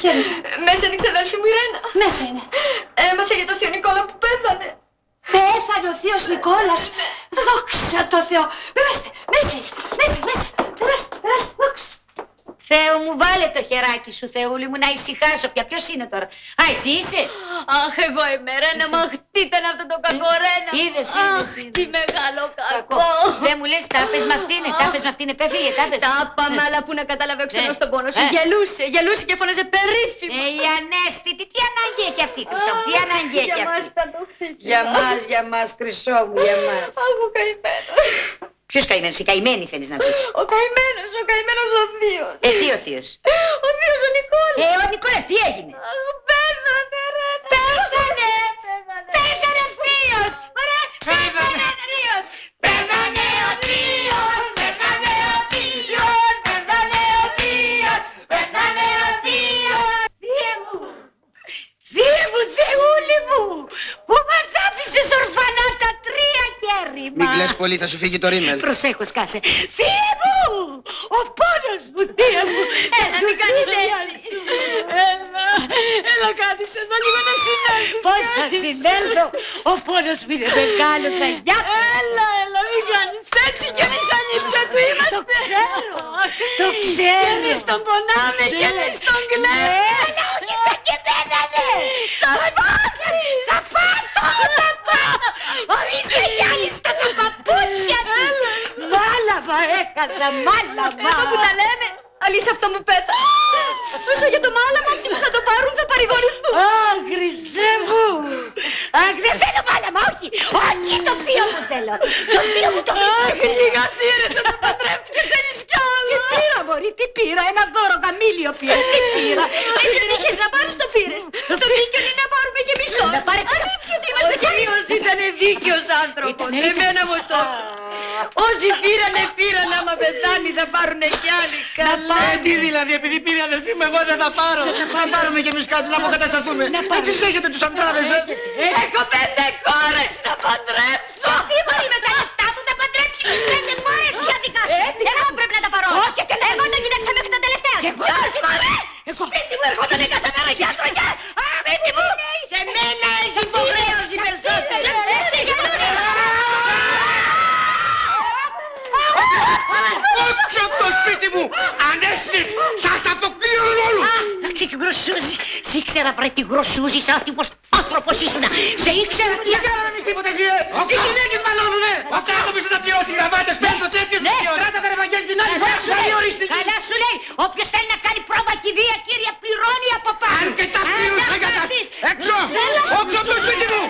Χαίρετε. Μέσα είναι η ξαδέλφη μου η Ρένα. Μέσα είναι. Έμαθε για το θείο Νικόλα που πέθανε. Πέθανε ο θείος Νικόλας. Δόξα τω Θεώ. Περάστε. Μέσα. Περάστε. Δόξα. Θεό μου, βάλε το χεράκι σου, Θεούλη μου, να ησυχάσω πια. Ποιος είναι τώρα? Α, εσύ είσαι? Αχ, εγώ είμαι Ρένα, μα χτίτανε αυτό το κακό Ρένα. Είδες. Τι μεγάλο κακό. Δεν μου λες, τα πες με αυτήν, επέφυγε, τα πες. Τα πάμε, αλλά που να καταλαβαίνω ξένο στον πόνο σου. Γελούσε και φώναζε περίφημα. Η ανέστητη, τι ανάγκη έχει αυτή, Χρυσό μου, τι ανάγκη έχει Για μας αυτή? ήταν το χτύπημα. Για μας, Χρυσό μου, για μας. Αχ, ο καημένος. Ποιος καημένος, η καημένη θέλεις να πεις? Ο καημένος ο θείος. Τι ο θείος? Ο θείος ο Νικόλας. Ο Νικόλας τι έγινε? Αχ, πέθανε Ρένα. Πέθανε ο θείος! Ωραία, πέθανε ο θείος! Πέθανε ο θείος! Πέθανε ο θείος! Πέθανε ο θείος! Πέθανε ο θείος! Θεέ μου, Θεούλη μου! Που μας άφησες ορφανά τα τρία κέρυμα! Μην κλαις πολύ, θα σου φύγει το ρίμελ. Προσέχω, σκάσε. Θεέ μου! Ο πόνος μου, Θεέ μου! Έλα, μην κάνεις έτσι. Έλα κάνεις εδώ λίγο να συνέλθεις. Πώς θα συνέλθω? Ο πόνος μου είναι μεγάλος, αγιάπη. Έλα, μην κάνεις έτσι κι εμείς ανήψα του είμαστε. Το ξέρω. Και εμείς τον πονάμε και εμείς τον κλαίμε. Έλα, όχι σαν και μένανε. Θα πάθω. Ορίστε κι άλλοι στα τα παπούτσια του. Μάλαμα έχασα, μάλαμα. Που τα λέμε. Αλήθεια αυτό μου πέθανε. Όσο για το μάλαμα, αυτοί που θα το πάρουν θα παρηγορηθούν. Αχ, Χριστέ μου. Αχ, δεν θέλω μάλαμα, όχι. Όχι, το θείο μου θέλω. Το θείο μου το θέλω. Αχ, λίγα θύρες όταν παντρεύτηκες, θέλεις κι άλλο. Τι πήρα, μωρή, τι πήρα? Ένα δώρο γαμήλιο πήρα. Τι πήρα? Εσύ δεν είχες να πάρεις το φύρες. Το δίκαιο είναι να πάρουμε κι εμείς τώρα. Αλήθεια ότι είμαστε κι εμείς. Ο θείος ήταν δίκαιος άνθρωπος. Εμένα μου το. Όσοι πήραν, άμα πεθάνει θα πάρουνε κι άλλοι. Τι δηλαδή, επειδή πήρε η αδελφή μου, εγώ δεν θα πάρω. Να πάρουμε κι εμείς κάτι, να αποκατασταθούμε. Εσείς έχετε τους αντράδες, Έχω 5 κόρες να παντρέψω. Τι μπορεί με τα λεφτά μου θα παντρέψει 25 φορές για δικά σου. Εγώ πρέπει να τα πάρω. Εγώ το κοίταξα μέχρι τα τελευταία. Σπίτι μου ερχότανε κάθε μέρα γιατρό και... Σπίτι μου! Σε μένα έχει υποχρέωση περισσότερο. Όξω από το σπίτι μου! Ανέστης! Σας αποκλείω όλους! Άξε και γροσούζι. Σε ήξερα βρε τη γροσούζι, σαν άτιμος άνθρωπος ήσουνα. Σε ήξερα... Δεν κάναμε τίποτα εκεί, οι γυναίκες μαλώνουνε! Αυτά έχω πει να τα πληρώσει, οι γραβάτες, πέφτω, τσέπιος, κράτα τα Ευαγγέλη την άλλη φορά, θα διορίστηκε! Καλά σου λέει, όποιος θέλει να κάνει πρόβα κηδεία, κύριε, πληρώνει από πάνω. Αν και τα πλήρωσα για σας! Έξω! Όξω από το σπίτι μου!